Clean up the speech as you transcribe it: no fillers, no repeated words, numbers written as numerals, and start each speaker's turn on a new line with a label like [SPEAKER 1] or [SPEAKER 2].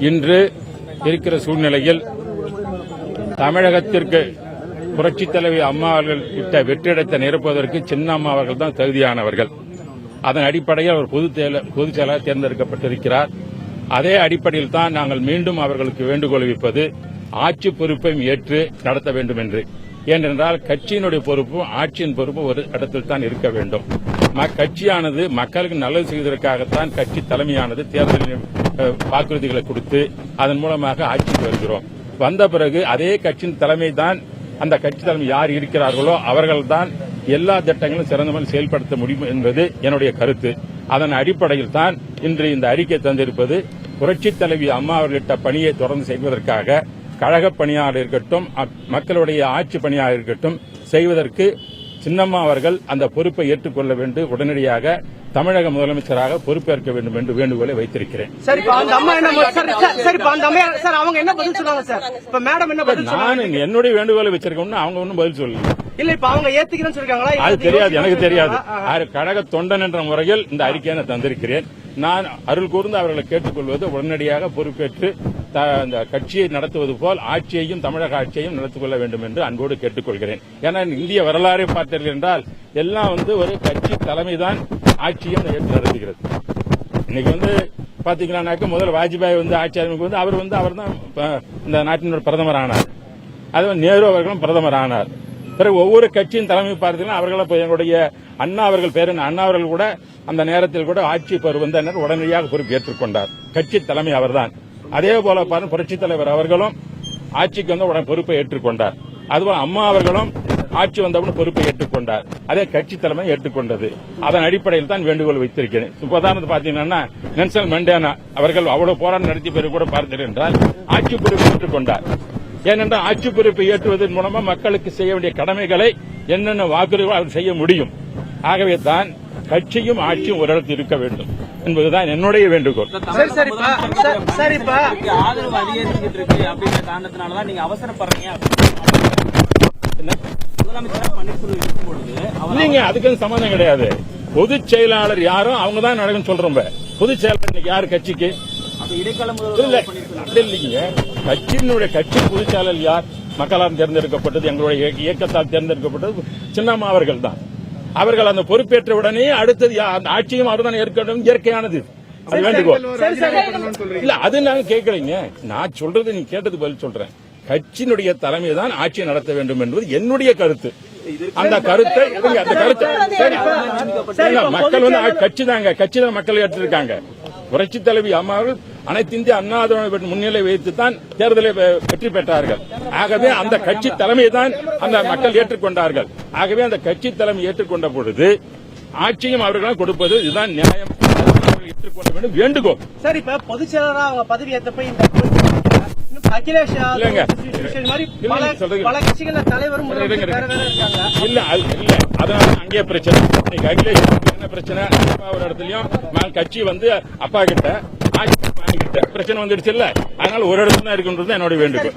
[SPEAKER 1] இன்று இருக்கிற சூழ்நிலையில் தமிழகத்திற்கு புரட்சித் தலைவி அம்மா அவர்கள் இட்ட வெற்றிடத்தை நிரப்புவதற்கு சின்னம்மா அவர்கள் தான் தகுதியானவர்கள். அதன் அடிப்படையில் அவர் பொதுச் செயலாளர் தேர்ந்தெடுக்கப்பட்டிருக்கிறார். அதே அடிப்படையில் தான் நாங்கள் மீண்டும் அவர்களுக்கு வேண்டுகோள் வைப்பது ஆட்சி பொறுப்பையும் ஏற்று நடத்த வேண்டும் என்று. ஏனென்றால் கட்சியினுடைய பொறுப்பும் ஆட்சியின் பொறுப்பும் ஒரு இடத்தில் தான் இருக்க வேண்டும். கட்சியானது மக்களுக்கு நல்லது செய்வதற்காகத்தான் கட்சி தலைமையானது தேர்தலில் வாக்குறுதிகளை கொடுத்து அதன் மூலமாக ஆட்சிக்கு வருகிறோம். வந்த பிறகு அதே கட்சியின் தலைமை தான், அந்த கட்சி தலைமை யார் இருக்கிறார்களோ அவர்கள்தான் எல்லா திட்டங்களும் சிறந்த முறையில் செயல்படுத்த முடியும் என்பது என்னுடைய கருத்து. அதன் அடிப்படையில் தான் இன்று இந்த அறிக்கை தந்திருப்பது. புரட்சித் தலைவி அம்மா அவர்களிட்ட பணியை தொடர்ந்து செய்வதற்காக கழக பணியாளர் இருக்கட்டும், மக்களுடைய ஆட்சி பணியாளர் இருக்கட்டும், செய்வதற்கு சின்னம்மா அவர்கள் அந்த பொறுப்பை ஏற்றுக்கொள்ள வேண்டும். உடனடியாக தமிழக முதலமைச்சராக பொறுப்பேற்க வேண்டும் என்று வேண்டுகோளை வைத்திருக்கிறேன். நான் என்னுடைய வேண்டுகோளை வச்சிருக்கேன், அவங்க ஒன்னும் பதில் சொல்லல.
[SPEAKER 2] இல்ல இப்ப அவங்க ஏத்துக்கிறேன்னு சொல்லிருக்காங்களா? அது
[SPEAKER 1] தெரியாது, எனக்கு தெரியாது. கழக தொண்டன் என்ற முறையில் இந்த அறிக்கையை நான் தந்திருக்கிறேன். நான் அருள் கூர்ந்து அவர்களை கேட்டுக்கொள்வது உடனடியாக பொறுப்பேற்று இந்த கட்சியை நடத்துவது போல் ஆட்சியையும் தமிழக ஆட்சியையும் நடத்திக் கொள்ள வேண்டும் என்று அன்போடு கேட்டுக்கொள்கிறேன். ஏன்னா இந்திய வரலாறை பார்த்தீர்கள் என்றால் எல்லாம் ஒரு கட்சி தலைமைதான் ஆட்சியும் நடத்துகிறது. இன்னைக்கு பாத்தீங்கன்னா முதல்ல வாஜ்பாய் ஆட்சி அமைப்பு அவர் தான் இந்த நாட்டின் பிரதமர் ஆனார். அது நேரு அவர்களும் பிரதமர் ஆனார். பிறகு ஒவ்வொரு கட்சியின் தலைமை பார்த்தீங்கன்னா அவர்கள் எங்களுடைய அண்ணா அவர்கள் பேர் அண்ணா அவர்கள் கூட அந்த நேரத்தில் கூட ஆட்சி வந்தனர், உடனடியாக பொறுப்பு ஏற்றுக்கொண்டார். கட்சி தலைமை அவர்தான். அதே போல புரட்சித் தலைவர் அவர்களும் ஆட்சிக்கு உடனே பொறுப்பை ஏற்றுக்கொண்டார். அதுபோல அம்மா அவர்களும் ஆட்சி வந்தவுடன் பொறுப்பை ஏற்றுக்கொண்டார். அதே கட்சி தலைமை ஏற்றுக்கொண்டது. அதன் அடிப்படையில் தான் வேண்டுகோள் வைத்திருக்கிறேன். உதாரணத்துக்கு பாத்தீங்கன்னா நெல்சன் மண்டேலா அவர்கள் அவ்வளவு போராட்டம் நடத்திய பிறகு கூட பார்த்தீர்கள் என்றால் ஆட்சி பொறுப்பை ஏற்றுக்கொண்டார். ஏனென்றால் ஆட்சி பொறுப்பை ஏற்றுவதன் மூலமா மக்களுக்கு செய்ய வேண்டிய கடமைகளை என்னென்ன வாக்குறுதிகள் அவர் செய்ய முடியும். ஆகவே தான் கட்சியும் ஆட்சியும் ஒரு இடத்தில் இருக்க வேண்டும் என்பதுதான் என்னுடைய வேண்டுகோள்.
[SPEAKER 2] ஆதரவு அதிகரிச்சுட்டு இருக்கு அப்படின்ற காரணத்தினாலதான் நீங்க அவசரப்படுறீங்க.
[SPEAKER 1] நீங்க அதுக்கு சம்பந்தம் கிடையாது. பொதுச் செயலாளர் யாரும் அவங்க தான் நடக்கும் சொல்றோம். பொதுச் செயலாளர் இன்னைக்கு யாரு கட்சிக்கு இல்லைங்க. கட்சியினுடைய கட்சி பொதுச் செயலாளர் யார்? மக்களால் தேர்ந்தெடுக்கப்பட்டது, எங்களுடைய இயக்கத்தால் தேர்ந்தெடுக்கப்பட்டது சின்னம்மா அவர்கள் தான். அவர்கள் அந்த பொறுப்பேற்ற உடனே அடுத்தது அந்த ஆட்சியும் அவர் தான் ஏற்க வேண்டும். இயற்கையானது. அது வேண்டுகோள் இல்ல, அது நாங்க கேட்கலைங்க. நான் சொல்றது நீங்க கேட்டது பதில் சொல்றேன். கட்சியினுடைய தலைமை தான் ஆட்சியை நடத்த வேண்டும் என்பது என்னுடைய கருத்து. அந்த கருத்தை மக்கள் கட்சி தாங்க, கட்சி தான் மக்கள் ஏற்றிருக்காங்க. புரட்சித் தலைவி அம்மா அவர்கள் அனைத்து இந்திய அண்ணா திராவிட முன்னிலை வைத்துத்தான் தேர்தலை வெற்றி பெற்றார்கள். ஆகவே அந்த கட்சி தலைமையை தான் அந்த மக்கள் ஏற்றுக்கொண்டார்கள். ஆகவே அந்த கட்சி தலைமை ஏற்றுக்கொண்ட பொழுது ஆட்சியும் அவர்களும் கொடுப்பது இதுதான் நியாயம். ஏற்றுக்கொள்ள வேண்டும் வேண்டுகோள்.
[SPEAKER 2] சரி, இப்ப பொதுச் செயலாளராக அவங்க பதவி ஏற்றப்ப இந்த அகிலேஷ் பல கட்சிகள தலைவரும்
[SPEAKER 1] இல்ல, அதனால அங்கே பிரச்சனை. அகிலேஷ் என்ன பிரச்சனை? ஒரு இடத்துலயும் கட்சி அப்பா கிட்ட பிரச்சனை வந்துடுச்சு இல்ல, அதனால ஒரு இடத்துல தான் இருக்குன்றது என்னோட வேண்டுகோள்.